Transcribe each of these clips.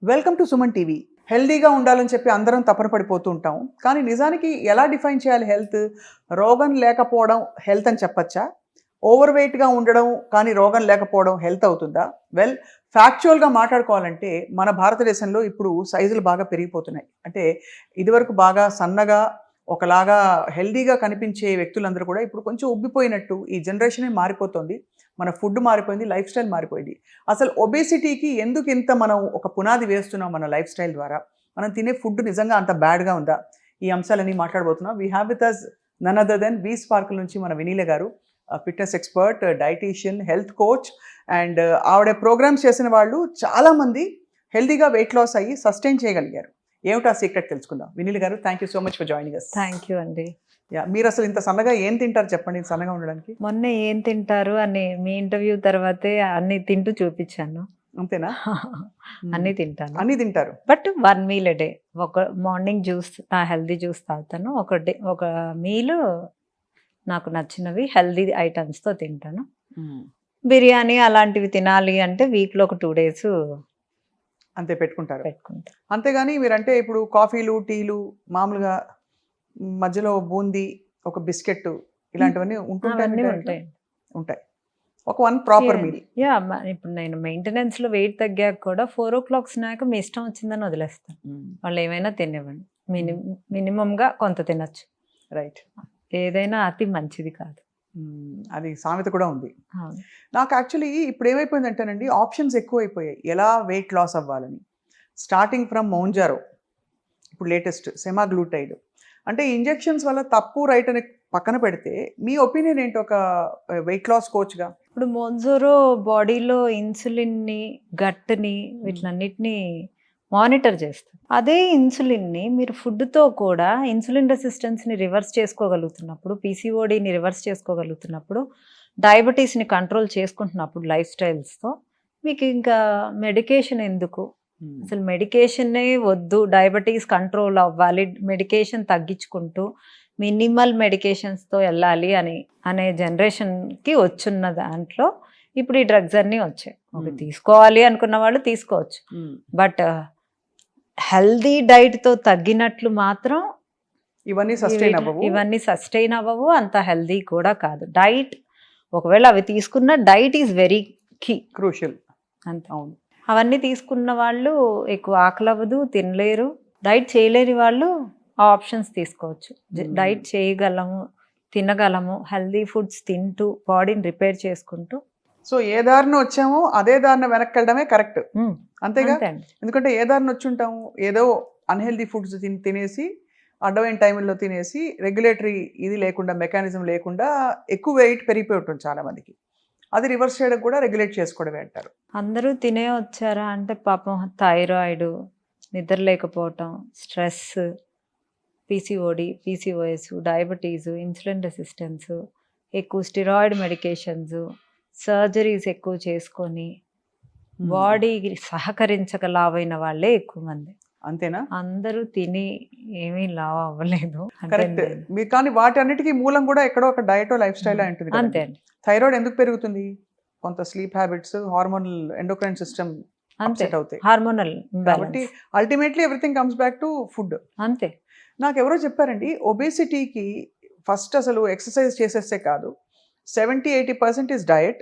Welcome to Suman TV. హెల్దీగా ఉండాలని చెప్పి అందరం తపన పడిపోతూ ఉంటాం. కానీ నిజానికి ఎలా డిఫైన్ చేయాలి హెల్త్? రోగం లేకపోవడం హెల్త్ అని చెప్పచ్చా? ఓవర్ వెయిట్‌గా ఉండడం కానీ రోగం లేకపోవడం హెల్త్ అవుతుందా? వెల్, ఫ్యాక్చువల్‌గా మాట్లాడుకోవాలంటే మన భారతదేశంలో ఇప్పుడు సైజులు బాగా పెరిగిపోతున్నాయి. అంటే ఇదివరకు బాగా సన్నగా ఒకలాగా హెల్దీగా కనిపించే వ్యక్తులందరూ కూడా ఇప్పుడు కొంచెం ఉబ్బిపోయినట్టు ఈ జనరేషనే మారిపోతుంది. మన ఫుడ్ మారిపోయింది, లైఫ్ స్టైల్ మారిపోయింది. అసలు ఒబేసిటీకి ఎందుకు ఇంత మనం ఒక పునాది వేస్తున్నాం మన లైఫ్ స్టైల్ ద్వారా? మనం తినే ఫుడ్ నిజంగా అంత బ్యాడ్‌గా ఉందా? ఈ అంశాలన్నీ మాట్లాడబోతున్నాం. We have with us none other than we sparkle నుంచి మన వినీల గారు. Fitness expert, dietitian, health coach and ఆవిడ ప్రోగ్రామ్స్ చేసిన వాళ్ళు చాలామంది హెల్తీగా వెయిట్ లాస్ అయ్యి సస్టైన్ చేయగలిగారు. ఏమిటో ఆ సీక్రెట్ తెలుసుకుందాం. వినీల గారు, thank you so much for joining us. Thank you అండి. మీరు అసలు ఇంత సన్నగా ఏం తింటారు చెప్పండి సన్నగా ఉండడానికి? మొన్న ఏం తింటారు అని మీ ఇంటర్వ్యూ తర్వాతే అన్ని తింటూ చూపించాను. అంతేనా? అన్ని తింటాను. అన్నీ తింటారు. But 1 meal a day. ఒక మార్నింగ్ జ్యూస్, హెల్దీ జ్యూస్ తాగుతాను. ఒక మీల్ నాకు నచ్చినవి హెల్దీ ఐటమ్స్తో తింటాను. బిర్యానీ అలాంటివి తినాలి అంటే వీక్లో ఒక 2 days అంతే పెట్టుకుంటారు. పెట్టుకుంటాను. అంతేగాని మీరంటే ఇప్పుడు కాఫీలు, టీలు మామూలుగా మధ్యలో బూందీ, ఒక బిస్కెట్ ఇలాంటివన్నీ అవన్నీ ఉంటుంటాయి. ఉంటాయి. ఉంటాయి. ఒక వన్ ప్రాపర్ మీల్. యా, ఇప్పుడు నేను మెయింటెనెన్స్లో వెయిట్ తగ్గాక కూడా 4 o'clock స్నాక్ మీ ఇష్టం వచ్చిందని వదిలేస్తాను. వాళ్ళు ఏమైనా తినివ్వండి. మినిమంగా కొంత తినచ్చు. రైట్. ఏదైనా అతి మంచిది కాదు. అది సామెత కూడా ఉంది. అవును. నాకు యాక్చువల్లీ ఇప్పుడు ఏమైపోయిందంటేనండి, ఆప్షన్స్ ఎక్కువైపోయాయి ఎలా వెయిట్ లాస్ అవ్వాలని. స్టార్టింగ్ ఫ్రమ్ మౌంజారో, ఇప్పుడు లేటెస్ట్ సెమాగ్లూటైడ్. అంటే ఇంజెక్షన్స్ వల్ల తప్పు రైట్ అని పక్కన పెడితే మీ ఒపీనియన్ ఏంటి ఒక వెయిట్ లాస్ కోచ్గా? ఇప్పుడు మోన్జోరో బాడీలో ఇన్సులిన్ని, గట్ని వీటిలన్నిటిని మానిటర్ చేస్తుంది. అదే ఇన్సులిన్ని మీరు ఫుడ్తో కూడా ఇన్సులిన్ రెసిస్టెన్స్ని రివర్స్ చేసుకోగలుగుతున్నప్పుడు, పీసీఓడిని రివర్స్ చేసుకోగలుగుతున్నప్పుడు, డయాబెటీస్ని కంట్రోల్ చేసుకుంటున్నప్పుడు లైఫ్ స్టైల్స్తో మీకు ఇంకా మెడికేషన్ ఎందుకు? అసలు మెడికేషన్నే వద్దు, డయాబెటీస్ కంట్రోల్ అవ్వాలి, మెడికేషన్ తగ్గించుకుంటూ మినిమల్ మెడికేషన్స్తో వెళ్ళాలి అనే జనరేషన్కి వచ్చున్న దాంట్లో ఇప్పుడు ఈ డ్రగ్స్ అన్నీ వచ్చాయి. ఒక తీసుకోవాలి అనుకున్న వాళ్ళు తీసుకోవచ్చు. బట్ హెల్దీ డైట్తో తగ్గినట్లు మాత్రం ఇవన్నీ సస్టైన్ అవ్వవు, అంత హెల్దీ కూడా కాదు. డైట్ ఒకవేళ అవి తీసుకున్న diet is very key, crucial. అంతే. అవును. అవన్నీ తీసుకున్న వాళ్ళు ఎక్కువ ఆకలి అవ్వదు, తినలేరు. డైట్ చేయలేని వాళ్ళు ఆ ఆప్షన్స్ తీసుకోవచ్చు. డైట్ చేయగలము, తినగలము, హెల్దీ ఫుడ్స్ తింటూ బాడీని రిపేర్ చేసుకుంటూ. సో ఏ దారిన వచ్చామో అదే దారిన వెనక్కి వెళ్ళడమే కరెక్ట్. అంతేగా? ఎందుకంటే ఏ దారిన వచ్చి ఉంటాము, ఏదో అన్హెల్దీ ఫుడ్స్ తినేసి అడ్డమైన టైంలో తినేసి రెగ్యులేటరీ ఇది లేకుండా, మెకానిజం లేకుండా ఎక్కువ వెయిట్ పెరిగిపోయి ఉంటుంది చాలా మందికి. అది రివర్స్ చేయడం కూడా రెగ్యులేట్ చేసుకోవడమే అంటారు. అందరూ తినే వచ్చారా అంటే పాపం థైరాయిడ్, నిద్ర లేకపోవటం, stress, PCOD, PCOS, diabetes, insulin resistance, ఎక్కువ స్టిరాయిడ్ మెడికేషన్స్, సర్జరీస్ ఎక్కువ చేసుకొని బాడీకి సహకరించక లావైన వాళ్ళే ఎక్కువ మంది. అంతేనా? అందరూ తిని ఏమీ లావ్ అవ్వలేదు. కరెక్ట్. మీరు కానీ వాటన్నిటికీ మూలం కూడా ఎక్కడో ఒక డయటో లైఫ్ స్టైల్ ఉంటుంది. అంతే అండి. థైరాయిడ్ ఎందుకు పెరుగుతుంది? కొంత sleep habits, hormonal endocrine system upset అవుతాయి. హార్మోనల్ కాబట్టి ultimately everything comes back to food. అంతే. నాకు ఎవరో చెప్పారండి, ఒబేసిటీకి ఫస్ట్ అసలు ఎక్సర్సైజ్ చేసేస్తే కాదు, 70-80% ఇస్ డయట్,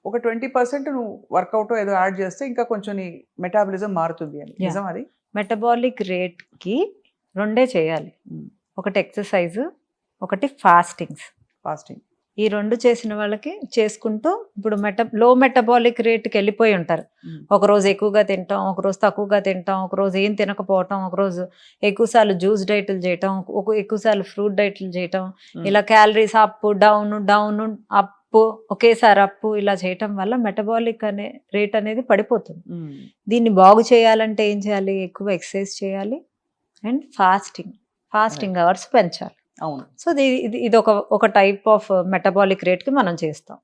ఒక 20% నువ్వు వర్కౌట్ ఏదో యాడ్ చేస్తే ఇంకా కొంచెం నీ మెటాబలిజం మారుతుంది అని. నిజం అది? మెటబాలిక్ రేట్కి 2 చేయాలి. ఒకటి ఎక్సర్సైజ్, ఒకటి ఫాస్టింగ్. ఈ 2 చేసిన వాళ్ళకి చేసుకుంటూ ఇప్పుడు లో మెటబాలిక్ రేట్కి వెళ్ళిపోయి ఉంటారు. ఒకరోజు ఎక్కువగా తింటాం, ఒకరోజు తక్కువగా తింటాం, ఒకరోజు ఏం తినకపోవటం, ఒకరోజు ఎక్కువసార్లు జ్యూస్ డైట్లు చేయటం, ఎక్కువసార్లు ఫ్రూట్ డైట్లు చేయటం, ఇలా calories up down down up, ఒకేసారి అప్పు, ఇలా చేయటం వల్ల మెటబాలిక్ రేట్ అనేది పడిపోతుంది. దీన్ని బాగు చేయాలంటే ఏం చేయాలి? ఎక్కువ ఎక్సర్సైజ్ చేయాలి అండ్ ఫాస్టింగ్ అవర్స్ పెంచాలి. అవును. సో ఇది ఒక టైప్ ఆఫ్ మెటబాలిక్ రేట్కి మనం చేస్తాం.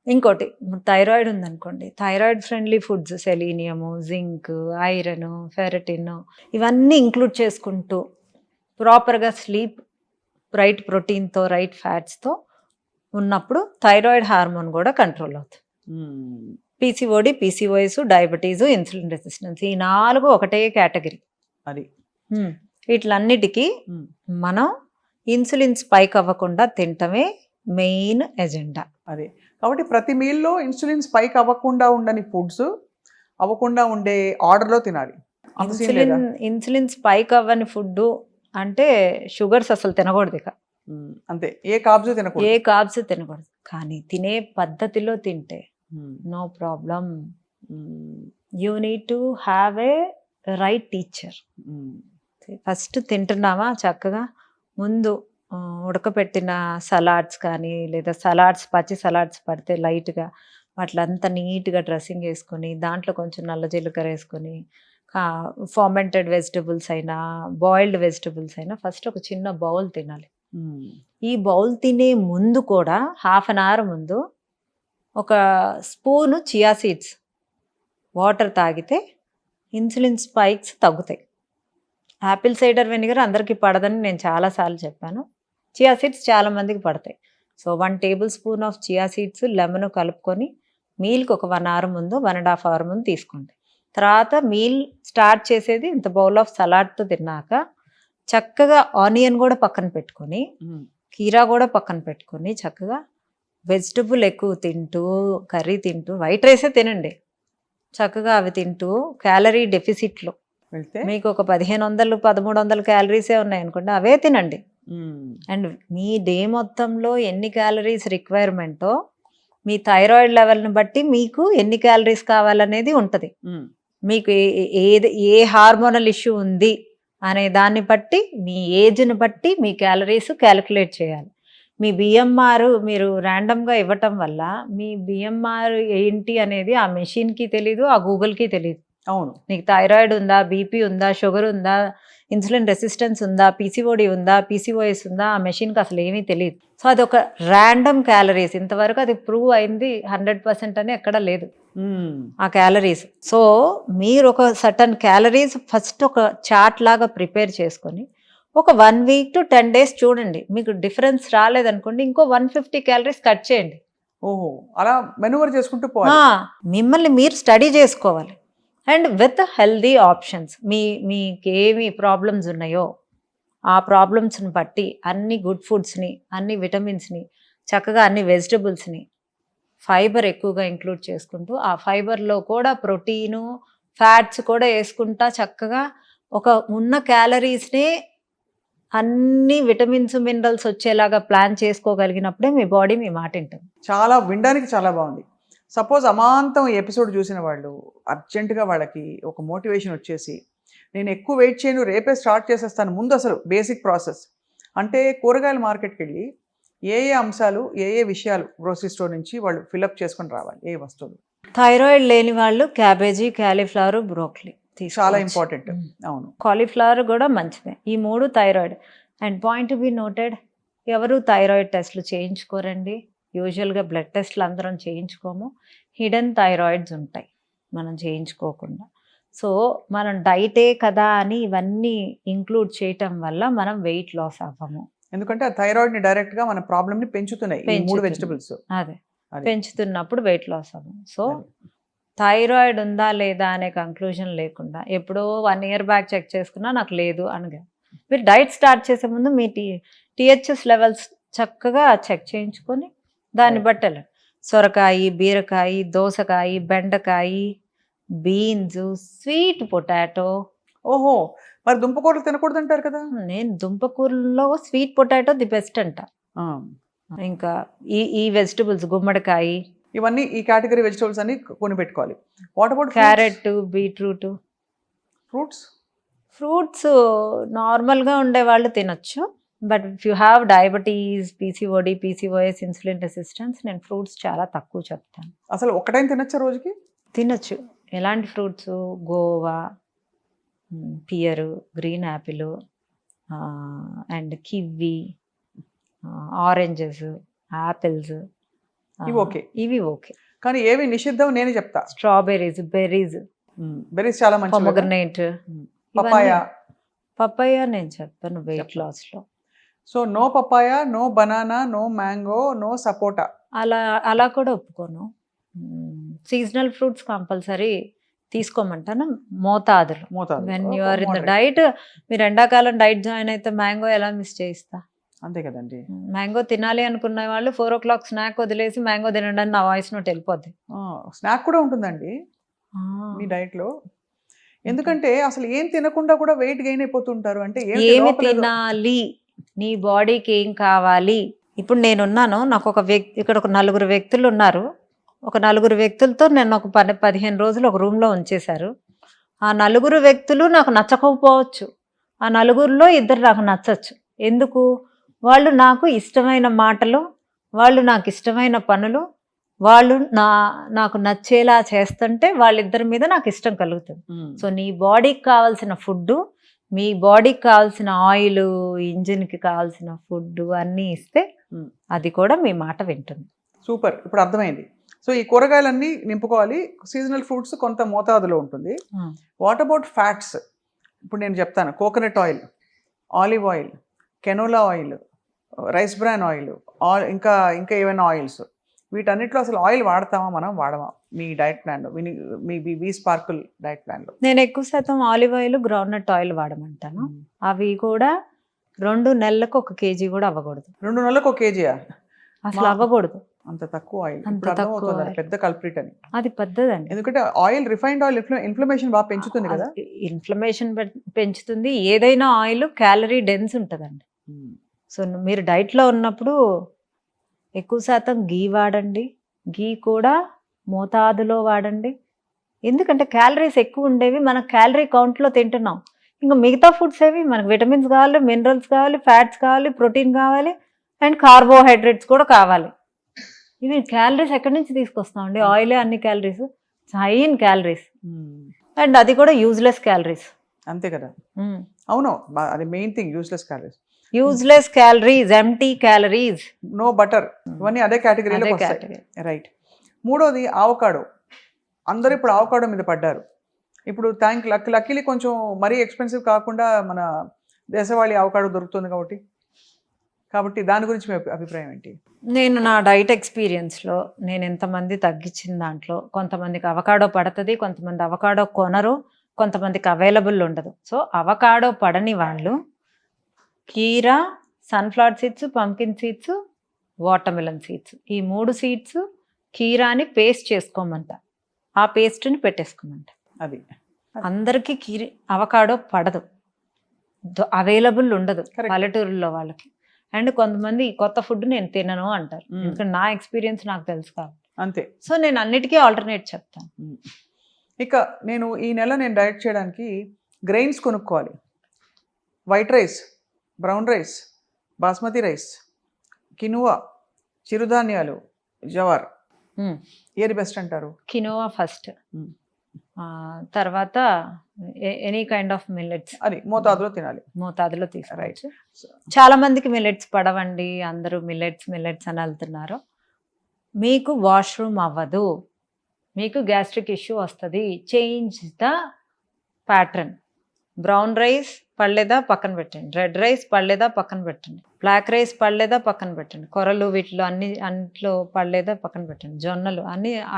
ఇంకోటి థైరాయిడ్ ఉందనుకోండి, thyroid friendly foods, selenium, zinc, iron, ferritin ఇవన్నీ ఇంక్లూడ్ చేసుకుంటూ ప్రాపర్గా స్లీప్, రైట్ ప్రోటీన్తో, రైట్ ఫ్యాట్స్తో ఉన్నప్పుడు థైరాయిడ్ హార్మోన్ కూడా కంట్రోల్ అవుతుంది. PCOD, PCOS, diabetes, insulin resistance, ఈ 4 ఒకటే కేటగిరీ. అది వీటిలన్నిటికీ ఉమ్, మనం ఇన్సులిన్ స్పైక్ అవ్వకుండా తినటమే మెయిన్ ఎజెండా. అది కాబట్టి ప్రతి మీల్లో ఇన్సులిన్ స్పైక్ అవ్వకుండా ఉండని ఫుడ్స్ అవ్వకుండా ఉండే ఆర్డర్లో తినాలి. అంత సీన్ లేదా? ఇన్సులిన్ స్పైక్ అవ్వని ఫుడ్ అంటే షుగర్స్ అసలు తినకూడదు. ఇక అంతే, ఏ కార్బ్స్ ఏ తినకూడదు. కార్బ్స్ తినకూడదు. కానీ తినే పద్ధతిలో తింటే um, no problem. Um, you need to have a right teacher. Um, first తింటున్నామా చక్కగా ముందు ఉడకపెట్టిన సలాడ్స్ కానీ లేదా పచ్చి సలాడ్స్ పడితే లైట్గా వాటిలంతా నీట్గా డ్రెస్సింగ్ వేసుకొని దాంట్లో కొంచెం నల్ల జీలకర్ర వేసుకొని ఫర్మెంటెడ్ వెజిటబుల్స్ అయినా బాయిల్డ్ వెజిటబుల్స్ అయినా ఫస్ట్ ఒక చిన్న బౌల్ తినాలి. ఉమ్, ఈ బౌల్ తినే ముందు కూడా హాఫ్ అన్ అవర్ ముందు ఒక స్పూను చియా సీడ్స్ వాటర్ తాగితే ఇన్సులిన్ స్పైక్స్ తగ్గుతాయి. యాపిల్ సైడర్ వెనిగర్ అందరికీ పడదని నేను చాలాసార్లు చెప్పాను. చియా సీడ్స్ చాలామందికి పడతాయి. So 1 table spoon of chia seeds lemon కలుపుకొని మీల్కి ఒక 1 అవర్ ముందు 1.5 అవర్ ముందు తీసుకోండి. తర్వాత మీల్ స్టార్ట్ చేసేది ఇంత బౌల్ ఆఫ్ సలాడ్తో తిన్నాక చక్కగా ఆనియన్ కూడా పక్కన పెట్టుకొని ఉమ్, కీరా కూడా పక్కన పెట్టుకొని చక్కగా వెజిటబుల్ ఎక్కువ తింటూ కర్రీ తింటూ వైట్ రైసే తినండి. చక్కగా అవి తింటూ క్యాలరీ డెఫిసిట్లో వెళ్తే మీకు ఒక 1500 1300 క్యాలరీసే ఉన్నాయి అనుకోండి, అవే తినండి. ఉమ్, అండ్ మీ డే మొత్తంలో ఎన్ని క్యాలరీస్ రిక్వైర్మెంటో మీ థైరాయిడ్ లెవెల్ని బట్టి మీకు ఎన్ని క్యాలరీస్ కావాలనేది ఉంటుంది. ఉమ్, మీకు ఏ హార్మోనల్ ఇష్యూ ఉంది అనే దాన్ని బట్టి మీ ఏజ్ని బట్టి మీ క్యాలరీస్ క్యాలిక్యులేట్ చేయాలి. మీ బిఎంఆర్ మీరు ర్యాండమ్గా ఇవ్వటం వల్ల మీ బిఎంఆర్ ఏంటి అనేది ఆ మెషిన్కి తెలీదు, ఆ గూగుల్కి తెలీదు. అవును. నీకు థైరాయిడ్ ఉందా, బీపీ ఉందా, షుగర్ ఉందా, ఇన్సులిన్ రెసిస్టెన్స్ ఉందా, పీసీఓడి ఉందా, పీసీఓఎస్ ఉందా, ఆ మెషిన్కి అసలు ఏమీ తెలియదు. సో అది ఒక ర్యాండమ్ క్యాలరీస్. ఇంతవరకు అది ప్రూవ్ అయింది 100% అని ఎక్కడ లేదు ఉమ్, ఆ క్యాలరీస్. సో మీరు ఒక సర్టన్ క్యాలరీస్ ఫస్ట్ ఒక చార్ట్ లాగా ప్రిపేర్ చేసుకొని ఒక 1 వీక్ టు 10 డేస్ చూడండి. మీకు డిఫరెన్స్ రాలేదనుకోండి ఇంకో 150 క్యాలరీస్ కట్ చేయండి. ఓహో, అలా మెనూవర్ చేసుకుంటూ పోవాలి. మిమ్మల్ని మీరు స్టడీ చేసుకోవాలి. అండ్ విత్ హెల్దీ ఆప్షన్స్ మీకేమి ప్రాబ్లమ్స్ ఉన్నాయో ఆ ప్రాబ్లమ్స్ని బట్టి అన్ని గుడ్ ఫుడ్స్ని, అన్ని విటమిన్స్ని, చక్కగా అన్ని వెజిటబుల్స్ని, ఫైబర్ ఎక్కువగా ఇంక్లూడ్ చేసుకుంటూ ఆ ఫైబర్లో కూడా ప్రోటీను ఫ్యాట్స్ కూడా వేసుకుంటా చక్కగా ఒక ఉన్న క్యాలరీస్నే అన్ని విటమిన్స్ మినరల్స్ వచ్చేలాగా ప్లాన్ చేసుకోగలిగినప్పుడే మీ బాడీ మీ మాట వింటుంది. చాలా వినడానికి చాలా బాగుంది. సపోజ్ అమాంతం ఈ ఎపిసోడ్ చూసిన వాళ్ళు అర్జెంటుగా వాళ్ళకి ఒక మోటివేషన్ వచ్చేసి నేను ఎక్కువ వెయిట్ చేయను, రేపే స్టార్ట్ చేసేస్తాను. ముందు అసలు బేసిక్ ప్రాసెస్ అంటే కూరగాయల మార్కెట్కి వెళ్ళి ఏ అంశాలు ఏ విషయాలు గ్రోసరీ స్టోర్ నుంచి వాళ్ళు ఫిల్అప్ చేసుకొని రావాలి, ఏ వస్తువులు? థైరాయిడ్ లేని వాళ్ళు క్యాబేజీ, క్యాలీఫ్లవర్, బ్రోకలీ చాలా ఇంపార్టెంట్. అవును, కాలీఫ్లవర్ కూడా మంచిదే. ఈ 3 thyroid. And point to be noted, ఎవరు థైరాయిడ్ టెస్ట్లు చేయించుకోరండి. యూజువల్గా బ్లడ్ టెస్ట్లు అందరం చేయించుకోము. హిడెన్ థైరాయిడ్స్ ఉంటాయి మనం చేయించుకోకుండా. సో మనం డైటే కదా అని ఇవన్నీ ఇంక్లూడ్ చేయటం వల్ల మనం వెయిట్ లాస్ అవ్వము. ఎందుకంటే ఆ థైరాయిడ్ని డైరెక్ట్గా మన ప్రాబ్లమ్ని పెంచుతున్నాయి ఈ 3 వెజిటబుల్స్. అదే పెంచుతున్నప్పుడు వెయిట్ లాస్ అవ్వము. సో థైరాయిడ్ ఉందా లేదా అనే కంక్లూజన్ లేకుండా ఎప్పుడో 1 ఇయర్ బ్యాక్ చెక్ చేసుకున్నా నాకు లేదు అనగా మీరు డైట్ స్టార్ట్ చేసే ముందు మీ టీహెచ్ఎస్ లెవెల్స్ చక్కగా చెక్ చేయించుకొని దాన్ని బట్టి వెళ్ళండి. సొరకాయ, బీరకాయ, దోసకాయ, బెండకాయ, బీన్స్, స్వీట్ పొటాటో. ఓహో, మరి దుంపకూరలు తినకూడదు అంటారు కదా? నేను దుంపకూరలో స్వీట్ పొటాటో ది బెస్ట్ అంట. ఇంకా ఈ వెజిటబుల్స్ గుమ్మడికాయ, ఇవన్నీ ఈ కేటగిరీ వెజిటబుల్స్ అన్ని కొని పెట్టుకోవాలి. What about carrot, beetroot? Fruits నార్మల్గా ఉండే వాళ్ళు తినొచ్చు. But if you have diabetes, PCOD, PCOS, insulin resistance, నేను ఫ్రూట్స్ చాలా తక్కువ చెప్తాను. అసలు ఒకటైం తినొచ్చా రోజుకి? తినొచ్చు. ఎలాంటి fruits? Goa, pear, green Apple, and kiwi, oranges, apples, ఇవి ఓకే. కానీ ఏవి నిషిద్ధం నేనే చెప్తా. స్ట్రాబెర్రీస్, బెర్రీస్ చాలా మంచి. పొమోగ్రనేట్, పపాయ నేను చెప్పాను వెయిట్ లాస్లో. So no papaya, no banana, no mango, no sapota. అలా కూడా ఒప్పుకోను. సీజనల్ ఫ్రూట్స్ కంపల్సరీ తీసుకోమంటాను మోతాదులు. మోతాదు when you are in the moderate. Diet, మీరు ఎండాకాలం డైట్ జాయిన్ అయితే మ్యాంగో ఎలా మిస్ చేయిస్తా? అంతే కదండి. మ్యాంగో తినాలి అనుకున్న వాళ్ళు 4 o'clock స్నాక్ వదిలేసి మ్యాంగో తినండి అని నా వాయిస్ నోట్ వెళ్ళిపోద్ది. స్నాక్ కూడా ఉంటుందండి మీ డైట్ లో. ఎందుకంటే అసలు ఏం తినకుండా కూడా వెయిట్ గెయిన్ అయిపోతుంటారు. అంటే ఏంటి ఏమి లోపల ఏదో- తినాలి, నీ బాడీకి ఏం కావాలి? ఇప్పుడు నేనున్నాను, నాకు ఒక వ్యక్తి, ఇక్కడ ఒక 4 వ్యక్తులు ఉన్నారు. ఒక 4 వ్యక్తులతో నేను ఒక 15 రోజులు ఒక రూమ్లో ఉంచేశారు. ఆ 4 వ్యక్తులు నాకు నచ్చకపోవచ్చు, ఆ 4లో 2 నాకు నచ్చచ్చు. ఎందుకు? వాళ్ళు నాకు ఇష్టమైన మాటలు, వాళ్ళు నాకు ఇష్టమైన పనులు, వాళ్ళు నాకు నచ్చేలా చేస్తుంటే వాళ్ళిద్దరి మీద నాకు ఇష్టం కలుగుతుంది. సో నీ బాడీకి కావాల్సిన ఫుడ్, మీ బాడీకి కావాల్సిన ఆయిల్, ఇంజిన్కి కావాల్సిన ఫుడ్ అన్నీ ఇస్తే అది కూడా మీ మాట వింటుంది. సూపర్, ఇప్పుడు అర్థమైంది. సో ఈ కూరగాయలన్నీ నింపుకోవాలి. సీజనల్ ఫ్రూట్స్ కొంత మోతాదులో ఉంటుంది. What about fats? ఇప్పుడు నేను చెప్తాను, coconut oil, olive oil, canola oil, rice bran oil, ఇంకా ఇంకా ఏమైనా ఆయిల్స్, వీటన్నిటిలో అసలు ఆయిల్ వాడతామా మనం, వాడమా మీ డైట్ ప్లాన్లో, మీ బీ స్పార్కుల్ డైట్ ప్లాన్లో? నేను ఎక్కువ శాతం ఆలివ్ ఆయిల్, గ్రౌండ్నట్ ఆయిల్ వాడమంటాను. అవి కూడా 2 నెలలకు 1 kg కూడా అవ్వకూడదు. 2 నెలలకు 1 kg అసలు అవ్వకూడదు. అంత తక్కువ ఆయిల్, అంత ఇప్పుడు తక్కువ అర్థమవుతుంది అది oil. పెద్ద కల్ప్రిట్ అని. అది పెద్దదండి. ఎందుకంటే ఆయిల్, రిఫైన్డ్ ఆయిల్ ఇన్ఫ్లమేషన్ బాగా పెంచుతుంది కదా. ఇన్ఫ్లమేషన్ పెంచుతుంది. ఏదైనా ఆయిల్ క్యాలరీ డెన్స్ ఉంటుందండి. సో మీరు డైట్లో ఉన్నప్పుడు ఎక్కువ శాతం గీ వాడండి. గీ కూడా మోతాదులో వాడండి. ఎందుకంటే క్యాలరీస్ ఎక్కువ ఉండేవి మనం క్యాలరీ కౌంట్లో తింటున్నాం. ఇంకా మిగతా ఫుడ్స్ ఏవి మనకు విటమిన్స్ కావాలి, మినరల్స్ కావాలి, ఫ్యాట్స్ కావాలి, ప్రోటీన్ కావాలి, అండ్ కార్బోహైడ్రేట్స్ కూడా కావాలి. ఇవి క్యాలరీస్ ఎక్కడి నుంచి తీసుకొస్తామండి? ఆయిలే అన్ని calories, high in calories, and అది కూడా యూజ్లెస్ క్యాలరీస్. అంతే కదా. అవును, అది main thing, useless calories. Useless calories, empty calories, no butter, ఇవన్నీ అదే కేటగిరీలో వస్తాయి. రైట్. మూడోది ఆవకాడో. అందరూ ఇప్పుడు ఆవకాడో మీద పడ్డారు. ఇప్పుడు లక్కీలీ కొంచెం మరీ ఎక్స్పెన్సివ్ కాకుండా మన దేశవాళీ ఆవకాడో దొరుకుతుంది కాబట్టి దాని గురించి మీ అభిప్రాయం ఏంటి? నేను నా డైట్ ఎక్స్పీరియన్స్లో నేను ఎంతమంది తగ్గించిన దాంట్లో, కొంతమందికి అవకాడో పడుతుంది, కొంతమంది అవకాడో కొనరు, కొంతమందికి అవైలబుల్ ఉండదు. సో అవకాడో పడని వాళ్ళు కీరా, sunflower seeds, pumpkin seeds, watermelon seeds, ఈ 3 సీడ్స్ కీరాని పేస్ట్ చేసుకోమంట, ఆ పేస్ట్ని పెట్టేసుకోమంట. అది అందరికీ అవకాడో పడదు, అవైలబుల్ ఉండదు పల్లెటూరులో వాళ్ళకి. అండ్ కొంతమంది కొత్త ఫుడ్ నేను తినను అంటారు, ఎందుకంటే నా ఎక్స్పీరియన్స్ నాకు తెలుసు కాబట్టి. అంతే. సో నేను అన్నిటికీ ఆల్టర్నేట్ చెప్తాను. ఇక ఈ నెల నేను డైట్ చేయడానికి గ్రెయిన్స్ కొనుక్కోవాలి. White rice, brown rice, basmati rice, quinoa, చిరుధాన్యాలు, జవార్, ఏది బెస్ట్ అంటారు? కినోవా ఫస్ట్, తర్వాత ఎనీ కైండ్ ఆఫ్ మిల్లెట్స్. అది మోతాదులో తినాలి, మోతాదులో తీసుకోవచ్చు. చాలా మందికి మిల్లెట్స్ పడవండి, అందరూ మిల్లెట్స్ అని వెళ్తున్నారు. మీకు వాష్రూమ్ అవ్వదు, మీకు గ్యాస్ట్రిక్ ఇష్యూ వస్తుంది. Change the pattern. Brown rice పడలేదా పక్కన పెట్టండి, రెడ్ రైస్ పడలేదా పక్కన పెట్టండి, బ్లాక్ రైస్ పడలేదా పక్కన పెట్టండి, కొరలు వీటిలో అన్నిట్లో పడలేదా పక్కన పెట్టండి, జొన్నలు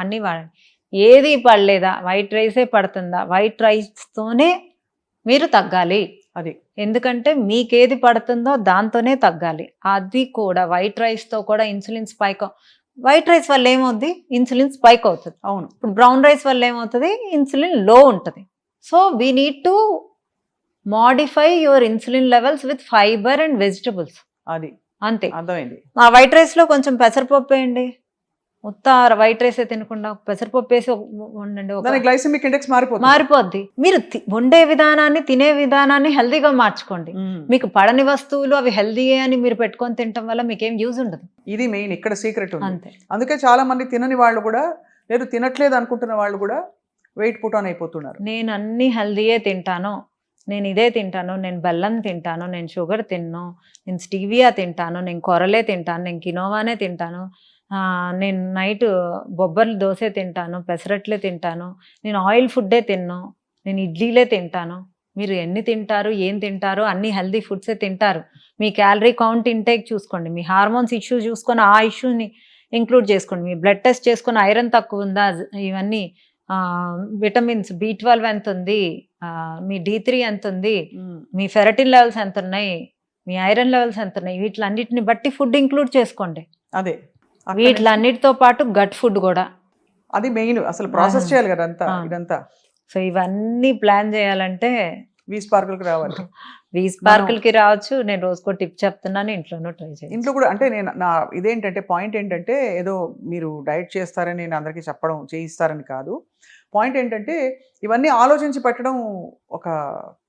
అన్నీ వాడండి. ఏది పడలేదా, వైట్ రైసే పడుతుందా, వైట్ రైస్తోనే మీరు తగ్గాలి. అది ఎందుకంటే మీకేది పడుతుందో దాంతోనే తగ్గాలి. అది కూడా వైట్ రైస్తో కూడా ఇన్సులిన్ స్పైక్. వైట్ రైస్ వల్ల ఏమవుతుంది? ఇన్సులిన్ స్పైక్ అవుతుంది. అవును. ఇప్పుడు బ్రౌన్ రైస్ వల్ల ఏమవుతుంది? ఇన్సులిన్ లో ఉంటుంది. So we need to modify your insulin levels with fibre and vegetables. అది అంతే, అర్థమైంది. ఆ వైట్ రైస్లో కొంచెం పెసరపప్పు వేయండి, ఉత్త వైట్ రైస్ తినకుండా పెసరపప్పు వేసి వండండి, గ్లైసెమిక్ ఇండెక్స్ మారిపోద్ది. మీరు వండే విధానాన్ని, తినే విధానాన్ని హెల్దీగా మార్చుకోండి. మీకు పడని వస్తువులు అవి హెల్దీ అని మీరు పెట్టుకొని తినటం వల్ల మీకేం యూజ్ ఉండదు. ఇది మెయిన్ ఇక్కడ సీక్రెట్ ఉంది. అంతే. అందుకే చాలా మంది తినని వాళ్ళు కూడా, లేదు తినట్లేదు అనుకుంటున్న వాళ్ళు కూడా వెయిట్ పుట్ ఆన్ అయిపోతున్నారు. నేను అన్ని హెల్దీయే తింటాను, నేను ఇదే తింటాను, నేను బెల్లం తింటాను, నేను షుగర్ తిన్ను, నేను స్టీవియా తింటాను, నేను కొరలే తింటాను, నేను కినోవానే తింటాను, నేను నైట్ బొబ్బర్లు దోశ తింటాను, పెసరట్లే తింటాను, నేను ఆయిల్ ఫుడ్డే తిన్ను, నేను ఇడ్లీలే తింటాను. మీరు ఎన్ని తింటారు, ఏం తింటారు? అన్ని హెల్దీ ఫుడ్సే తింటారు. మీ క్యాలరీ కౌంట్ ఇంటేక్ చూసుకోండి, మీ హార్మోన్స్ ఇష్యూ చూసుకొని ఆ ఇష్యూని ఇంక్లూడ్ చేసుకోండి. మీ బ్లడ్ టెస్ట్ చేసుకుని ఐరన్ తక్కువ ఉందా, ఇవన్నీ విటమిన్స్ B12 ఎంత ఉంది, మీ D3 ఎంత ఉంది, మీ ఫెరటిన్ లెవెల్స్ ఎంత ఉన్నాయి, మీ ఐరన్ లెవెల్స్ ఎంత ఉన్నాయి, వీటిలన్నిటిని బట్టి ఫుడ్ ఇంక్లూడ్ చేసుకోండి. అదే వీటిలన్నిటితో పాటు గట్ ఫుడ్ కూడా. అది మెయిన్, అసలు ప్రాసెస్ చేయాలి కదా అంతా ఇదంతా. సో ఇవన్నీ ప్లాన్ చేయాలంటే V-Sparkleకి రావాలి. V-Sparkleకి రావచ్చు. నేను రోజుకో టిప్ చెప్తున్నాను, ఇంట్లోనూ ట్రై చేయండి. ఇంట్లో కూడా అంటే నేను నా ఇదేంటంటే పాయింట్ ఏంటంటే ఏదో మీరు డైట్ చేస్తారని నేను అందరికీ చెప్పడం చేయిస్తారని కాదు. పాయింట్ ఏంటంటే ఇవన్నీ ఆలోచించి పెట్టడం ఒక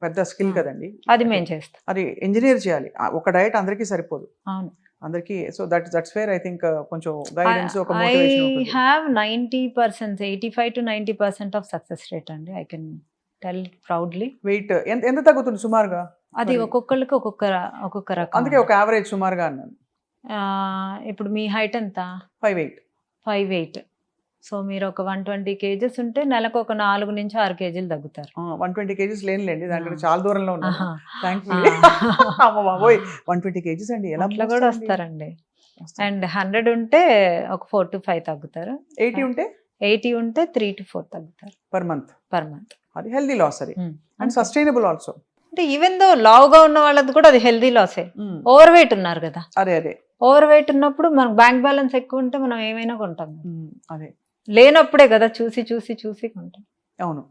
పెద్ద స్కిల్ కదండి. అది మేము చేస్తాం. అది ఇంజనీర్ చేయాలి. ఒక డైట్ అందరికీ సరిపోదు. అవును, అందరికీ. So that's where I think కొంచెం గైడెన్స్, ఒక మోటివేషన్ ఉంటుంది. I have 90%, 85 to 90% of success rate అండి. I can tell proudly. Weight ఎంత తగ్గుతుంది సుమారుగా? అది ఒక్కొక్కరికి ఒక్కొక్క రకం. అందుకే ఒక యావరేజ్ సుమారుగా అన్నాను. ఇప్పుడు మీ హైట్ ఎంత? 5'8". 5'8". సో మీరు ఒక 120 kgs ఉంటే నెలకు ఒక 4 నుంచి 6 kgs తగ్గుతారు. 120 kgs లేనులేండి, దాంట్లో చాలా దూరంలో ఉన్నాను. అమ్మ బాబోయ్, 120 kgs అండి, ఎలా అట్లా కూడా వస్తారండి. అండ్ 100 ఉంటే ఒక 4 to 5 తగ్గుతారు. 80 ఉంటే 3 to 4 తగ్గుతారు పర్ మంత్. అది హెల్దీ లాస్, అది అండ్ సస్టైనబుల్ ఆల్సో. అంటే ఈవెన్ దో లావుగా ఉన్న వాళ్ళది కూడా అది హెల్దీ లాసే. ఓవర్ వెయిట్ ఉన్నారు కదా, అదే ఓవర్ వెయిట్ ఉన్నప్పుడు మనకు బ్యాంక్ బ్యాలెన్స్ ఎక్కువ ఉంటే మనం ఏమైనా కొంటాం. అదే లేనప్పుడే కదా చూసి కొంటాం. అవును.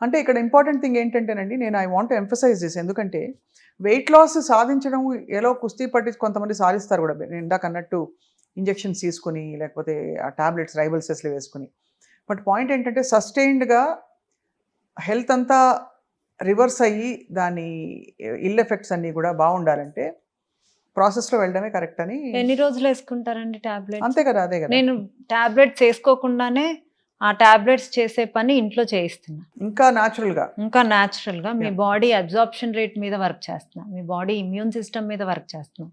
అంటే ఇక్కడ ఇంపార్టెంట్ థింగ్ ఏంటంటేనండి, నేను ఐ వాంట్ ఎంఫసైజ్ దిస్. ఎందుకంటే వెయిట్ లాస్ సాధించడం ఎలా కుస్తీ పట్టి కొంతమంది సాధిస్తారు కూడా. నేను ఇందాక అన్నట్టు ఇంజెక్షన్స్ తీసుకుని, లేకపోతే ఆ టాబ్లెట్స్ రైబల్సెస్లో వేసుకుని. బట్ పాయింట్ ఏంటంటే సస్టైన్డ్గా హెల్త్ అంతా రివర్స్ అయ్యి దాని ఇల్ ఎఫెక్ట్స్ అన్నీ కూడా బాగుండాలంటే ప్రాసెస్లో వెళ్ళడమే కరెక్ట్ అని. ఎన్ని రోజులు వేసుకుంటారండి టాబ్లెట్? అంతే కదా, అదే కదా. నేను టాబ్లెట్స్ వేసుకోకుండానే ఆ టాబ్లెట్స్ చేసే పని ఇంట్లో చేయిస్తున్నా. ఇంకా న్యాచురల్గా మీ బాడీ అబ్జార్ప్షన్ రేట్ మీద వర్క్ చేస్తున్నా, మీ బాడీ ఇమ్యూన్ సిస్టమ్ మీద వర్క్ చేస్తున్నా,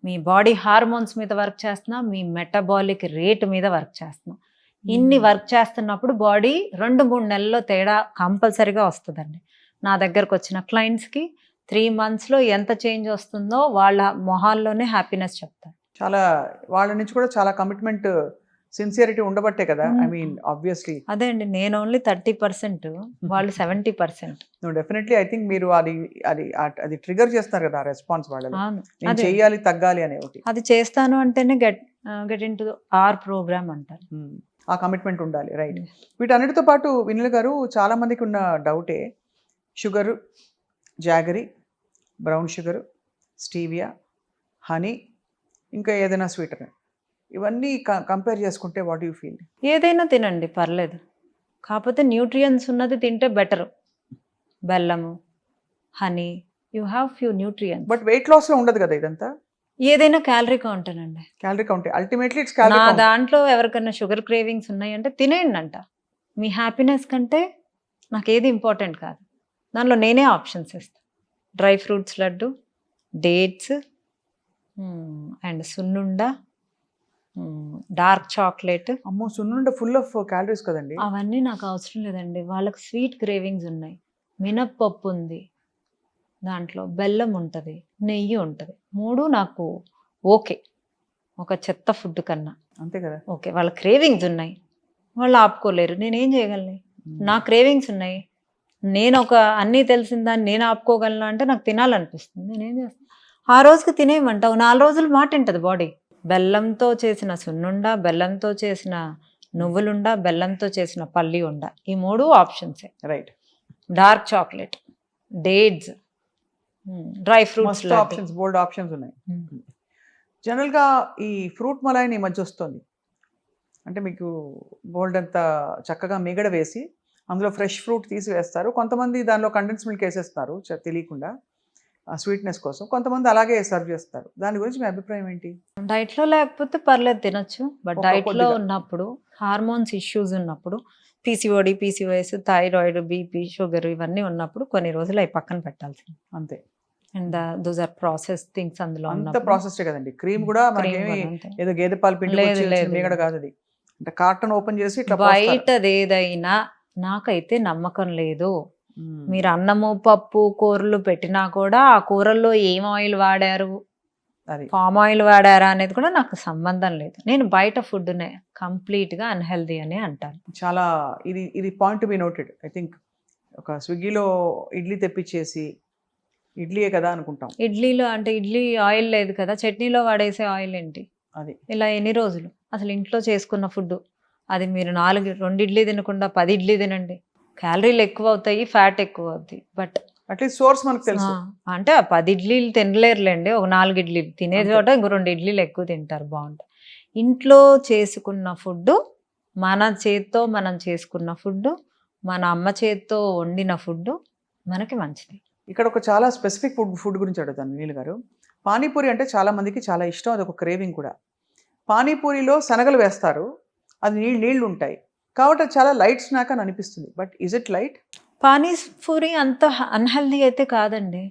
మీ బాడీ హార్మోన్స్ మీద వర్క్ చేస్తున్నా, మీ మెటబాలిక్ రేట్ మీద వర్క్ చేస్తున్నా. ఇన్ని వర్క్ చేస్తున్నప్పుడు బాడీ 2-3 నెలల్లో తేడా కంపల్సరీగా వస్తుందండి. నా దగ్గరకు వచ్చిన క్లయింట్స్కి 3 monthsలో ఎంత చేంజ్ వస్తుందో వాళ్ళ మొహాల్లోనే హ్యాపీనెస్ చెప్తారు. చాలా వాళ్ళ నుంచి కూడా చాలా కమిట్మెంట్, సిన్సియరిటీ ఉండబట్టే కదా. ఐ మీన్ ఆబ్వియస్లీ అదే అండి, నేను ఓన్లీ 30%, వాళ్ళు 70%. డెఫినెట్లీ ఐ థింక్ మీరు అది ట్రిగర్ చేస్తారు కదా రెస్పాన్స్ వాళ్ళలో. నేను చేయాలి, తగ్గాలి అనే ఒకటి. అది చేస్తాను అంటేనే get in to our program అంటారు. ఆ కమిట్మెంట్ ఉండాలి, రైట్. వీటన్నిటితో పాటు వినిల్ గారు, చాలా మందికి ఉన్న డౌటే sugar, jaggery, brown sugar, stevia, honey, ఇంకా ఏదైనా స్వీటనర్, ఇవన్నీ కంపేర్ చేసుకుంటే వాట్ యూ ఫీల్? ఏదైనా తినండి, పర్లేదు. కాకపోతే న్యూట్రియన్స్ ఉన్నది తింటే బెటరు. బెల్లము, honey, you have few nutrients. But weight లాస్లో ఉండదు కదా ఇదంతా? ఏదైనా క్యాలరీ కౌంటేనండి. క్యాలరీ కౌంటే అల్టిమేట్లీ ఇట్స్ క్యాలరీ కౌంట్. దాంట్లో ఎవరికైనా షుగర్ క్రేవింగ్స్ ఉన్నాయంటే తినేయండి అంట. మీ హ్యాపీనెస్ కంటే నాకు ఏది ఇంపార్టెంట్ కాదు. దానిలో నేనే ఆప్షన్స్ ఇస్తాను. Dry fruits laddu, dates and సున్నుండ, డార్క్ చాక్లెట్. అమ్మో, సున్నుండ ఫుల్ ఆఫ్ క్యాలరీస్ కదండి. అవన్నీ నాకు అవసరం లేదండి. వాళ్ళకి స్వీట్ క్రేవింగ్స్ ఉన్నాయి. మినప్పప్పు ఉంది, దాంట్లో బెల్లం ఉంటుంది, నెయ్యి ఉంటుంది. 3 నాకు ఓకే, ఒక చెత్త ఫుడ్ కన్నా. అంతే కదా. ఓకే, వాళ్ళ క్రేవింగ్స్ ఉన్నాయి, వాళ్ళు ఆపుకోలేరు, నేనేం చేయగలను? నా క్రేవింగ్స్ ఉన్నాయి, నేను ఒక అన్నీ తెలిసిన దాన్ని నేను ఆపుకోగలను అంటే నాకు తినాలనిపిస్తుంది, నేనేం చేస్తాను? ఆ రోజుకి తినేయమంటావు, 4 రోజులు మాట ఉంటుంది బాడీ. బెల్లంతో చేసిన సున్నుండ, బెల్లంతో చేసిన నువ్వులుండ, బెల్లంతో చేసిన పల్లి ఉండ, ఈ 3 ఆప్షన్సే. Right. Dark chocolate, dates, dry fruits, options, bold options ఉన్నాయి. జనరల్గా ఈ ఫ్రూట్ మలాయిని ఈ మధ్య వస్తుంది. అంటే మీకు బోల్డ్ అంతా చక్కగా మిగడ వేసి అందులో ఫ్రెష్ ఫ్రూట్ తీసి వేస్తారు. కొంతమంది దానిలో కండెన్స్ మిల్క్ వేసేస్తారు తెలియకుండా స్వీట్నెస్ కోసం. కొంతమంది అలాగే సర్వ్ చేస్తారు. దాని గురించి మీ అభిప్రాయం ఏంటి? డైట్లో లేకపోతే పర్లేదు, తినొచ్చు. బట్ డైట్లో ఉన్నప్పుడు, హార్మోన్స్ ఇష్యూస్ ఉన్నప్పుడు, PCOD, PCOS, thyroid, BP, sugar ఇవన్నీ ఉన్నప్పుడు కొన్ని రోజులు అవి పక్కన పెట్టాల్సింది, అంతే. And those are process things. అందులో అంత ప్రాసెస్ కదండి. క్రీమ్ కూడా ఏదో గేదె పాలు పిండి మిగడ కాదు, అది అంటే కార్టన్ ఓపెన్ చేసి ఇట్లా. బయటది ఏదైనా నాకైతే నమ్మకం లేదు. మీరు అన్నము, పప్పు, కూరలు పెట్టినా కూడా ఆ కూరల్లో ఏం ఆయిల్ వాడారు, అది పామ్ ఆయిల్ వాడారా అనేది కూడా నాకు సంబంధం లేదు. నేను బయట ఫుడ్నే కంప్లీట్గా అన్హెల్దీ అని అంటాను. చాలా ఇది point to be noted. I think ఒక స్విగ్గీలో ఇడ్లీ తెప్పించేసి ఇడ్లీయే కదా అనుకుంటాం. ఇడ్లీలో అంటే ఇడ్లీ ఆయిల్ లేదు కదా, చట్నీలో వాడేసే ఆయిల్ ఏంటి అది ఇలా ఎన్ని రోజులు? అసలు ఇంట్లో చేసుకున్న ఫుడ్ అది మీరు 2 ఇడ్లీ తినకుండా 10 ఇడ్లీ తినండి, క్యాలరీలు ఎక్కువ అవుతాయి, ఫ్యాట్ ఎక్కువ అవుతాయి. బట్ అట్లీస్ట్ సోర్స్ మనకు తెలుసు. అంటే ఆ 10 ఇడ్లీలు తినలేరులేండి, ఒక 4 ఇడ్లీలు తినే అంతే. చోట ఇంకో 2 ఇడ్లీలు ఎక్కువ తింటారు, బాగుంటాయి. ఇంట్లో చేసుకున్న ఫుడ్, మన చేత్తో మనం చేసుకున్న ఫుడ్, మన అమ్మ చేత్తో వండిన ఫుడ్ మనకి మంచిది. ఇక్కడ ఒక చాలా స్పెసిఫిక్ ఫుడ్ గురించి అడుగుతాను నీళ్ళు గారు. పానీపూరి అంటే చాలా మందికి చాలా ఇష్టం, అది ఒక క్రేవింగ్ కూడా. పానీపూరిలో శనగలు వేస్తారు, అది నీళ్ళు ఉంటాయి కాబట్టి అది చాలా లైట్ స్నాక్ అని అనిపిస్తుంది. But is it light? Panipuri అంత అన్హెల్దీ అయితే కాదండి.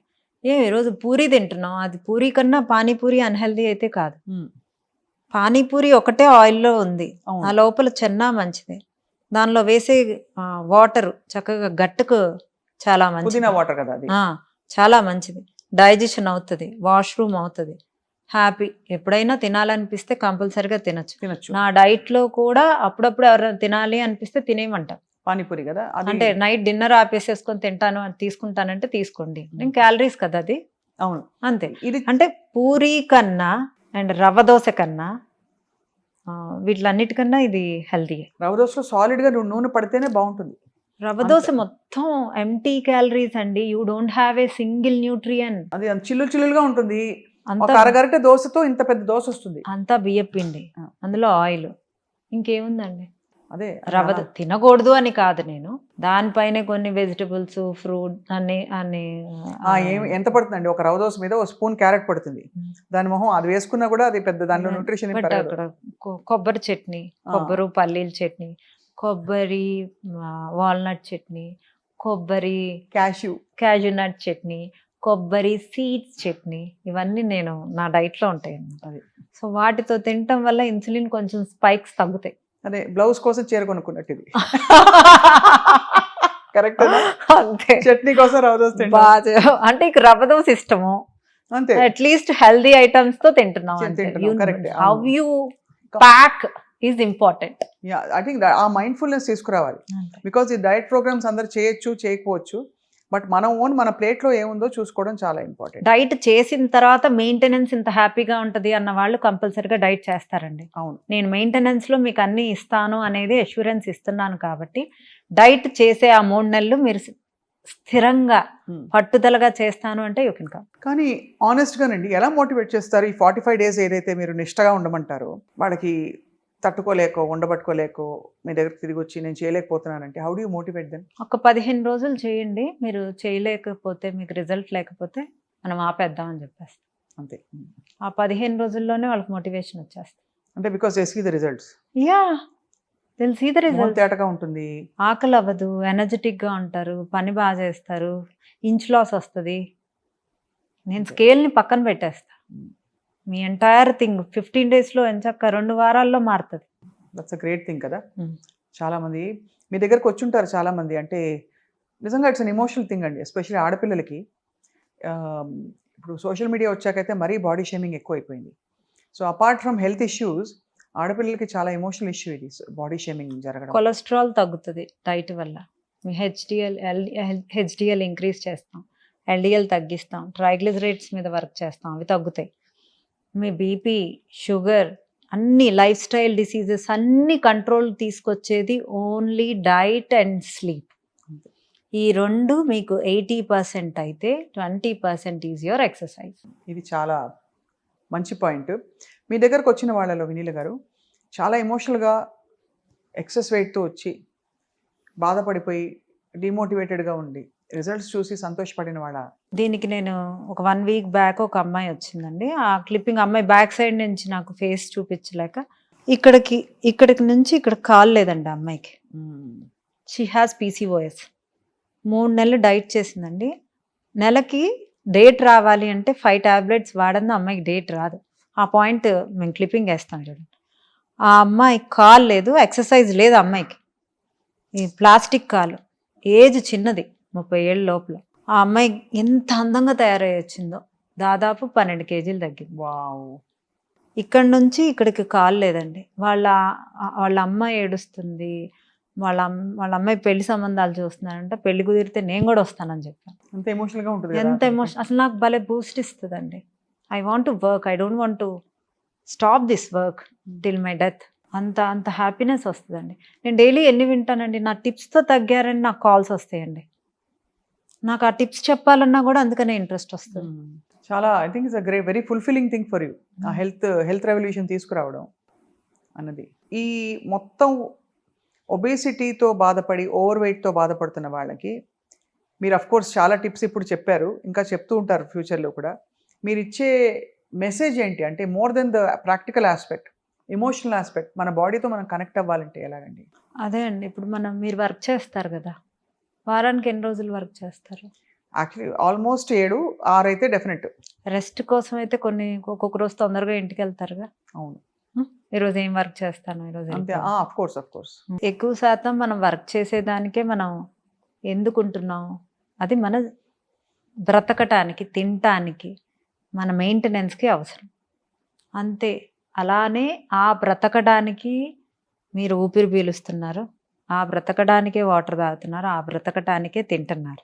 ఈరోజు పూరి తింటున్నాం, అది పూరి కన్నా పానీపూరి అన్హెల్దీ అయితే కాదు. పానీపూరి ఒకటే ఆయిల్లో ఉంది, ఆ లోపల చెన్నా మంచిది. దానిలో వేసే వాటర్ చక్కగా గట్టుకు చాలా మంచిది, పుదీనా వాటర్ కదా అది. చాలా మంచిది, డైజెషన్ అవుతుంది, వాష్రూమ్ అవుతుంది, హ్యాపీ. ఎప్పుడైనా తినాలనిపిస్తే కంపల్సరిగా తినచ్చు. నా డైట్లో కూడా అప్పుడప్పుడు ఎవరైనా తినాలి అనిపిస్తే తినేయమంట. పానీపూరి కదా అంటే నైట్ డిన్నర్ ఆపేసేసుకొని తింటాను అని తీసుకుంటానంటే తీసుకోండి, నేను క్యాలరీస్ కదా అది. అవును అంతే. ఇది అంటే పూరి కన్నా అండ్ రవ్వ దోశ కన్నా వీటిలన్నిటికన్నా ఇది హెల్తీ. రవ్వ దోశలో సాలిడ్ గా నూనె పడితేనే బాగుంటుంది. రవ్వ దోశ మొత్తం ఎంటీ క్యాలరీస్ అండి, you don't have a single nutrient. అది చిల్లుగా ఉంటుంది. అంత ఒక అరగరిటె దోశతో ఇంత పెద్ద దోశ వస్తుంది. అంతా బియ్యం పిండి, అందులో ఆయిల్, ఇంకేముందండి. అదే రవ్వ తినకూడదు అని కాదు నేను, దానిపైనే కొన్ని వెజిటబుల్స్, ఫ్రూట్ అన్ని ఎంత పడుతుందండి ఒక రవ్వ దోశ మీద? ఒక స్పూన్ క్యారెట్ పడుతుంది, దాని మొహం అది వేసుకున్నా కూడా అది పెద్ద దానిలో న్యూట్రిషన్. అక్కడ కొబ్బరి చట్నీ, కొబ్బరి పల్లీల చట్నీ, కొబ్బరి వాల్నట్ చట్నీ, కొబ్బరి క్యాష్యూ నట్ చట్నీ, కొబ్బరి సీడ్స్ చట్నీ, ఇవన్నీ నేను నా డైట్లో ఉంటాయి. సో వాటితో తినటం వల్ల ఇన్సులిన్ కొంచెం స్పైక్స్ తగ్గుతాయి. అదే బ్లౌజ్ కోసం చీర కొనుక్కున్నట్టు ఇది. కరెక్ట్. అంతే, చట్నీ కోసం రవ్వ దోశ అంటే ఇక రవ్వ దోశ ఇష్టము, అంతే. అట్లీస్ట్ హెల్దీ ఐటమ్స్ తో తింటున్నాం. How you pack is important. I think ఆ మైండ్ఫుల్నెస్ తీసుకురావాలి. బికాస్ ఈ డైట్ ప్రోగ్రామ్స్ అందరు చేయొచ్చు, చేయకపోవచ్చు, బట్ మన ప్లేట్లో ఏముందో చూసుకోవడం చాలా ఇంపార్టెంట్. డైట్ చేసిన తర్వాత మెయింటెనెన్స్ ఇంత హ్యాపీగా ఉంటుంది అన్న వాళ్ళు కంపల్సరీగా డైట్ చేస్తారండి. అవును, నేను మెయింటెనెన్స్లో మీకు అన్ని ఇస్తాను అనేది అష్యూరెన్స్ ఇస్తున్నాను కాబట్టి డైట్ చేసే ఆ 3 నెలలు మీరు స్థిరంగా పట్టుదలగా చేస్తాను అంటే యూ కెన్ కమ్. కానీ ఆనెస్ట్గానండి ఎలా మోటివేట్ చేస్తారు? ఈ 45 days ఏదైతే మీరు నిష్టగా ఉండమంటారో, వాళ్ళకి తట్టుకోలేకో ఉండబట్టుకోలేకో మీ దగ్గరికి తిరిగి వచ్చి నేను చేయలేకపోతున్నానంటే how do you motivate them? ఒక 15 రోజులు చేయండి, మీరు చేయలేకపోతే, మీకు రిజల్ట్ లేకపోతే మనం ఆపేద్దామని చెప్పేస్తాం అంతే. ఆ 15 రోజుల్లోనే వాళ్ళకి మోటివేషన్ వచ్చేస్తుంది. అంటే because they see the results. Yeah, they see the result. తేటగా ఉంటుంది, ఆకలి అవ్వదు, ఎనర్జెటిక్గా ఉంటారు, పని బాగా చేస్తారు, ఇంచ్ లాస్ వస్తుంది. నేను స్కేల్ని పక్కన పెట్టేస్తా, మీ ఎంటైర్ థింగ్ 15 daysలో ఎంచక్క 2 వారాల్లో మారుతుంది. దట్స్ అ గ్రేట్ థింగ్ కదా. చాలామంది మీ దగ్గరకు వచ్చి ఉంటారు, చాలామంది. అంటే నిజంగా ఇట్స్ అన్ ఎమోషనల్ థింగ్ అండి, ఎస్పెషల్లీ ఆడపిల్లలకి. ఇప్పుడు సోషల్ మీడియా వచ్చాకైతే మరీ బాడీ షేమింగ్ ఎక్కువైపోయింది. So apart from health issues, ఆడపిల్లలకి చాలా ఎమోషనల్ ఇష్యూ ఇది, బాడీ షేమింగ్ జరగడం. కొలెస్ట్రాల్ తగ్గుతుంది డైట్ వల్ల, మీ హెచ్డిఎల్ ఇంక్రీజ్ చేస్తాం, ఎల్డిఎల్ తగ్గిస్తాం, ట్రైగ్లిజరైడ్స్ మీద వర్క్ చేస్తాం, అవి తగ్గుతాయి. మీ బీపీ, షుగర్, అన్ని లైఫ్ స్టైల్ డిసీజెస్ అన్ని కంట్రోల్ తీసుకొచ్చేది ఓన్లీ డైట్ అండ్ స్లీప్. ఈ 2 మీకు 80% అయితే 20% ఈజ్ యువర్ ఎక్సర్సైజ్. ఇది చాలా మంచి పాయింట్. మీ దగ్గరకు వచ్చిన వాళ్ళలో వినీల గారు చాలా ఎమోషనల్గా ఎక్సెస్ వెయిట్తో వచ్చి బాధపడిపోయి డిమోటివేటెడ్గా ఉండి రిజల్ట్స్ చూసి సంతోషపడిన వాళ్ళ? దీనికి నేను ఒక 1 week బ్యాక్ ఒక అమ్మాయి వచ్చిందండి. ఆ క్లిప్పింగ్ అమ్మాయి బ్యాక్ సైడ్ నుంచి నాకు ఫేస్ చూపించలేక ఇక్కడికి నుంచి ఇక్కడ కాల్ లేదండి అమ్మాయికి. She has PCOS. 3 నెలలు డైట్ చేసిందండి. నెలకి డేట్ రావాలి అంటే 5 tablets వాడింది, అమ్మాయికి డేట్ రాదు. ఆ పాయింట్ మేము క్లిప్పింగ్ వేస్తాం చూడండి. ఆ అమ్మాయి కాల్ లేదు, ఎక్సర్సైజ్ లేదు అమ్మాయికి, ఈ ప్లాస్టిక్ కాలు, ఏజ్ చిన్నది, 30 ఏళ్ళ లోపల. ఆ అమ్మాయి ఎంత అందంగా తయారై వచ్చిందో. దాదాపు 12 కేజీలు తగ్గింది. వావ్! ఇక్కడ నుంచి ఇక్కడికి కాలు లేదండి. వాళ్ళ అమ్మ ఏడుస్తుంది. వాళ్ళ అమ్మాయి పెళ్లి సంబంధాలు చూస్తున్నారంట. పెళ్లి కుదిరితే నేను కూడా వస్తానని చెప్పాను. అంత ఎమోషనల్‌గా ఉంటది కదా! ఎంత ఎమోషన్ అసలు నాకు భలే బూస్ట్ ఇస్తదండి. I want to work. I don't want to stop this work till my death. అంత హ్యాపీనెస్ వస్తదండి. నేను డైలీ ఎన్ని వింటానండి. నా టిప్స్‌తో తగ్గారని నాకు కాల్స్ వస్తాయండి. నాకు ఆ టిప్స్ చెప్పాలన్నా కూడా అందుకనే ఇంట్రెస్ట్ వస్తుంది. చాలా I think it's a very fulfilling thing for you. ఆ హెల్త్ రెవల్యూషన్ తీసుకురావడం అన్నది. ఈ మొత్తం ఒబేసిటీతో బాధపడి ఓవర్ వెయిట్తో బాధపడుతున్న వాళ్ళకి మీరు అఫ్ కోర్స్ చాలా టిప్స్ ఇప్పుడు చెప్పారు, ఇంకా చెప్తూ ఉంటారు ఫ్యూచర్లో కూడా. మీరు ఇచ్చే మెసేజ్ ఏంటి? అంటే more than the practical aspect, emotional aspect, మన బాడీతో మనం కనెక్ట్ అవ్వాలంటే ఎలాగండి? అదే అండి. ఇప్పుడు మీరు వర్క్ చేస్తారు కదా, వారానికి ఎన్ని రోజులు వర్క్ చేస్తారు? యాక్చువల్లీ ఆల్మోస్ట్ 7, 6 అయితే డెఫినెట్. రెస్ట్ కోసం అయితే ఒక్కొక్క రోజు తొందరగా ఇంటికి వెళ్తారుగా. అవును, ఈరోజు ఏం వర్క్ చేస్తాను ఈరోజు అంతే. ఆఫ్ కోర్స్ ఎక్కువ శాతం మనం వర్క్ చేసేదానికే మనం ఎందుకుంటున్నాం? అది మన బ్రతకటానికి, తినటానికి, మన మెయింటెనెన్స్కి అవసరం అంతే. అలానే ఆ బ్రతకడానికి మీరు ఊపిరి పీలుస్తున్నారు, ఆ బ్రతకడానికే వాటర్ తాగుతున్నారు, ఆ బ్రతకటానికే తింటున్నారు.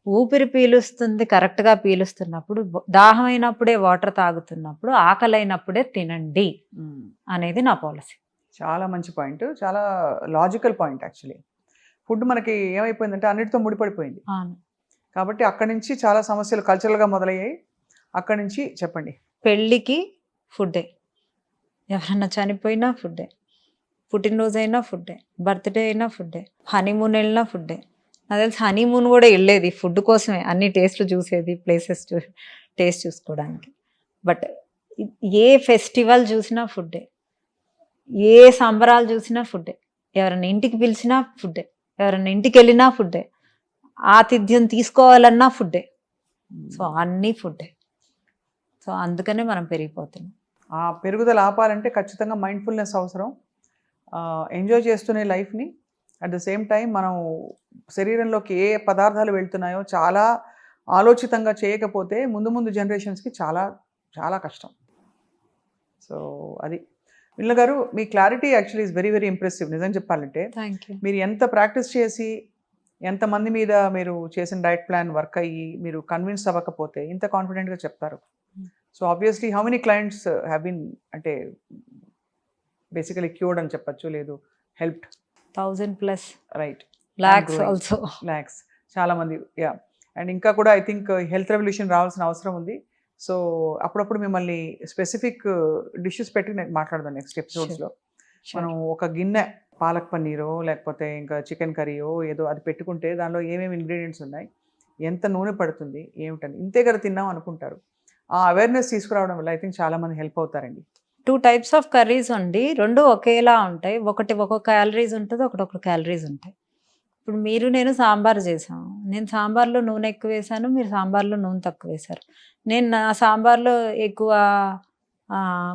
ఊపిరి పీలుస్తుంది కరెక్ట్గా పీలుస్తున్నప్పుడు, దాహం అయినప్పుడే వాటర్ తాగుతున్నప్పుడు, ఆకలి అయినప్పుడే తినండి అనేది నా పాలసీ. చాలా మంచి పాయింట్, చాలా లాజికల్ పాయింట్. యాక్చువల్లీ ఫుడ్ మనకి ఏమైపోయిందంటే అన్నిటితో ముడిపడిపోయింది. కాబట్టి అక్కడి నుంచి చాలా సమస్యలు కల్చరల్గా మొదలయ్యాయి. అక్కడి నుంచి చెప్పండి. పెళ్ళికి ఫుడ్డే, ఎవరన్నా చనిపోయినా ఫుడ్డే, పుట్టినరోజు అయినా ఫుడ్డే, బర్త్డే అయినా ఫుడ్డే, హనీమూన్ వెళ్ళినా ఫుడ్డే. నాకు తెలిసి హనీమూన్ కూడా వెళ్ళేది ఫుడ్ కోసమే, అన్ని టేస్ట్లు చూసేది, ప్లేసెస్ టేస్ట్ చూసుకోవడానికి. బట్ ఏ ఫెస్టివల్ చూసినా ఫుడ్డే, ఏ సంబరాలు చూసినా ఫుడ్డే, ఎవరైనా ఇంటికి పిలిచినా ఫుడ్డే, ఎవరైనా ఇంటికి వెళ్ళినా ఫుడ్డే, ఆతిథ్యం తీసుకోవాలన్నా ఫుడ్డే. సో అన్నీ ఫుడ్డే. సో అందుకనే మనం పెరిగిపోతున్నాం. ఆ పెరుగుదల ఆపాలంటే ఖచ్చితంగా మైండ్ఫుల్నెస్ అవసరం. ఎంజాయ్ చేస్తూనే లైఫ్ని, అట్ ద సేమ్ టైం మనం శరీరంలోకి ఏ పదార్థాలు వెళ్తున్నాయో చాలా ఆలోచితంగా చేయకపోతే ముందు జనరేషన్స్కి చాలా చాలా కష్టం. సో అది విల్న గారు, మీ clarity actually is very impressive. నిజం చెప్పాలంటే థ్యాంక్ యూ. మీరు ఎంత ప్రాక్టీస్ చేసి, ఎంతమంది మీద మీరు చేసిన డైట్ ప్లాన్ వర్క్ అయ్యి మీరు కన్విన్స్ అవ్వకపోతే ఇంత కాన్ఫిడెంట్గా చెప్తారు. So obviously how many clients have been, అంటే బేసికలీ క్యూర్డ్ అని చెప్పచ్చు, లేదు helped? 1000+, right, lakhs also. Lakhs, చాలామంది. యా, అండ్ ఇంకా కూడా ఐ థింక్ హెల్త్ రెవల్యూషన్ రావాల్సిన అవసరం ఉంది. సో అప్పుడప్పుడు మిమ్మల్ని స్పెసిఫిక్ డిషెస్ పెట్టి నేను మాట్లాడదాం నెక్స్ట్ ఎపిసోడ్స్లో. మనం ఒక గిన్నె పాలక్ పన్నీరో లేకపోతే ఇంకా చికెన్ కర్రీయో ఏదో అది పెట్టుకుంటే దానిలో ఏమేమి ఇంగ్రీడియంట్స్ ఉన్నాయి, ఎంత నూనె పడుతుంది, ఏమిటని ఇంతే కదా తిన్నాం అనుకుంటారు. ఆ అవేర్నెస్ తీసుకురావడం వల్ల ఐ థింక్ చాలామంది హెల్ప్ అవుతారండి. 2 types ఆఫ్ కర్రీస్ అండి, 2 ఒకేలా ఉంటాయి. ఒకటి ఒక క్యాలరీస్ ఉంటుంది, ఒకటి క్యాలరీస్ ఉంటాయి. ఇప్పుడు మీరు నేను సాంబార్ చేసాము, నేను సాంబార్లో నూనె ఎక్కువ వేసాను, మీరు సాంబార్లో నూనె తక్కువ వేశారు. నేను నా సాంబార్లో ఎక్కువ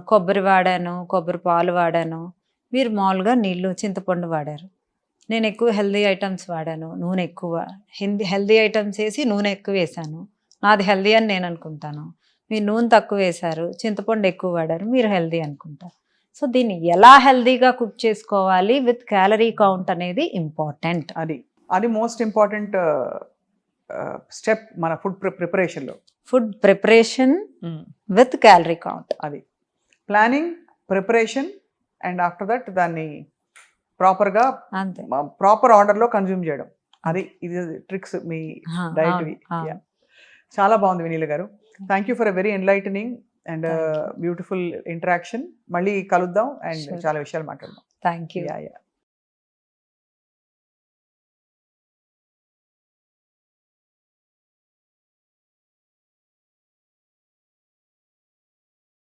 కొబ్బరి వాడాను, కొబ్బరి పాలు వాడాను, మీరు మామూలుగా నీళ్ళు చింతపండు వాడారు. నేను ఎక్కువ హెల్దీ ఐటమ్స్ వాడాను, నూనె ఎక్కువ, హెల్దీ ఐటమ్స్ వేసి నూనె ఎక్కువ వేసాను, నాది హెల్దీ అని నేను అనుకుంటాను. మీరు నూనె తక్కువ వేశారు, చింతపండు ఎక్కువ వాడారు, మీరు హెల్దీ అనుకుంటారు. సో దీన్ని ఎలా హెల్దీగా కుక్ చేసుకోవాలి విత్ క్యాలరీ కౌంట్ అనేది ఇంపార్టెంట్. అది మోస్ట్ ఇంపార్టెంట్ స్టెప్ మన ఫుడ్ ప్రిపరేషన్లో. Food preparation with calorie count, అది planning, preparation, and after that దాన్ని ప్రాపర్గా అంతే, ప్రాపర్ ఆర్డర్లో కన్జ్యూమ్ చేయడం. ఇది ట్రిక్స్ మీ డైట్వి. చాలా బాగుంది వినీల గారు. Thank you for a very enlightening and beautiful interaction. మళ్ళీ కలుద్దాం అండ్ చాలా విషయాలు మాట్లాడదాం. Thank you.